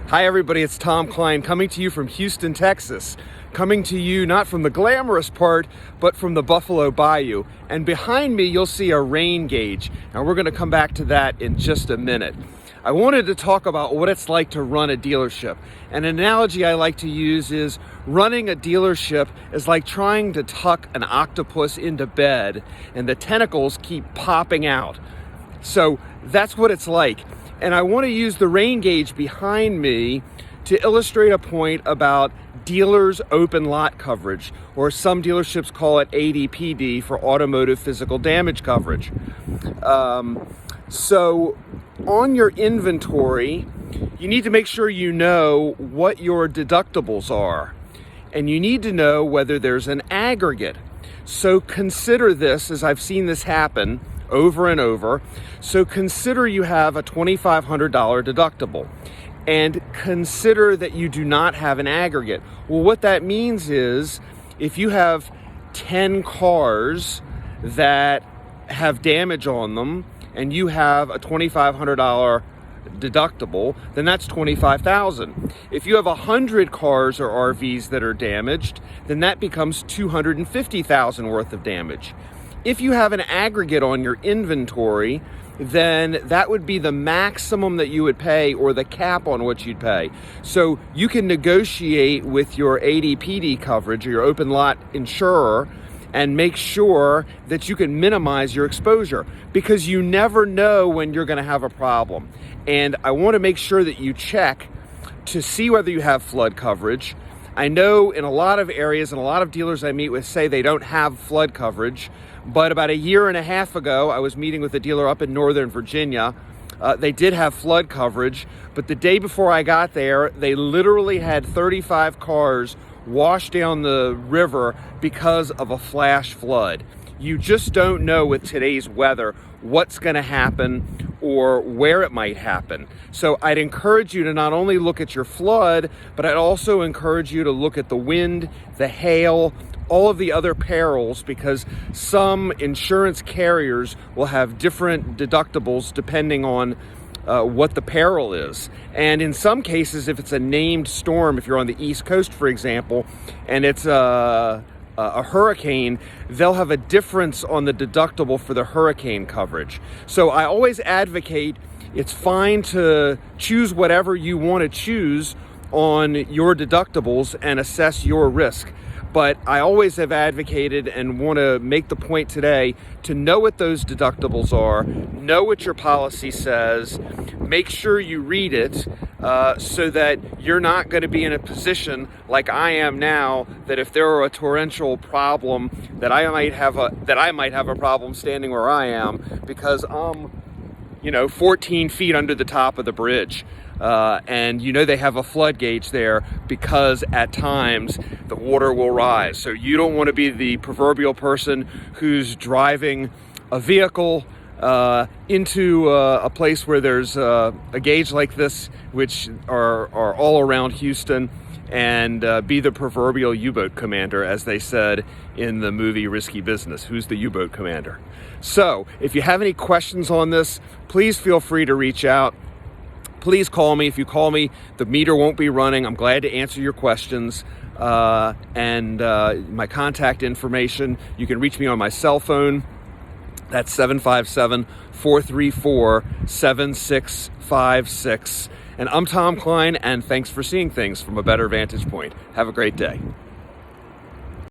Hi everybody, it's Tom Kline coming to you from Houston, Texas. Coming to you not from the glamorous part, but from the Buffalo Bayou. And behind me you'll see a rain gauge, and we're going to come back to that in just a minute. I wanted to talk about what it's like to run a dealership. An analogy I like to use is running a dealership is like trying to tuck an octopus into bed and the tentacles keep popping out. So that's what it's like. And I want to use the rain gauge behind me to illustrate a point about dealers' open lot coverage, or some dealerships call it ADPD for automotive physical damage coverage. So on your inventory, you need to make sure you know what your deductibles are, and you need to know whether there's an aggregate. So consider this, as I've seen this happen over and over. So consider you have a $2,500 deductible, and consider that you do not have an aggregate. Well, what that means is if you have 10 cars that have damage on them and you have a $2,500 deductible, then that's $25,000. If you have 100 cars or RVs that are damaged, then that becomes $250,000 worth of damage. If you have an aggregate on your inventory, then that would be the maximum that you would pay, or the cap on what you'd pay. So you can negotiate with your ADPD coverage or your open lot insurer and make sure that you can minimize your exposure, because you never know when you're going to have a problem. And I want to make sure that you check to see whether you have flood coverage. I know in a lot of areas and a lot of dealers I meet with say they don't have flood coverage, but about a year and a half ago, I was meeting with a dealer up in Northern Virginia. They did have flood coverage, but the day before I got there, they literally had 35 cars wash down the river because of a flash flood. You just don't know with today's weather what's going to happen or where it might happen. So I'd encourage you to not only look at your flood, but I'd also encourage you to look at the wind, the hail, all of the other perils, because some insurance carriers will have different deductibles depending on what the peril is. And in some cases, if it's a named storm, if you're on the East Coast, for example, and it's a hurricane, they'll have a difference on the deductible for the hurricane coverage. So I always advocate it's fine to choose whatever you want to choose on your deductibles and assess your risk. But I always have advocated and want to make the point today to know what those deductibles are, know what your policy says, make sure you read it so that you're not going to be in a position like I am now, that if there were a torrential problem, that I might have a problem standing where I am because I'm 14 feet under the top of the bridge. And they have a flood gauge there because at times the water will rise. So you don't want to be the proverbial person who's driving a vehicle into a place where there's a gauge like this, which are all around Houston, and be the proverbial U-boat commander, as they said in the movie Risky Business. Who's the U-boat commander? So if you have any questions on this, please feel free to reach out. Please call me. If you call me, the meter won't be running. I'm glad to answer your questions. And my contact information, you can reach me on my cell phone. That's 757-434-7656. And I'm Tom Kline, and thanks for seeing things from a better vantage point. Have a great day.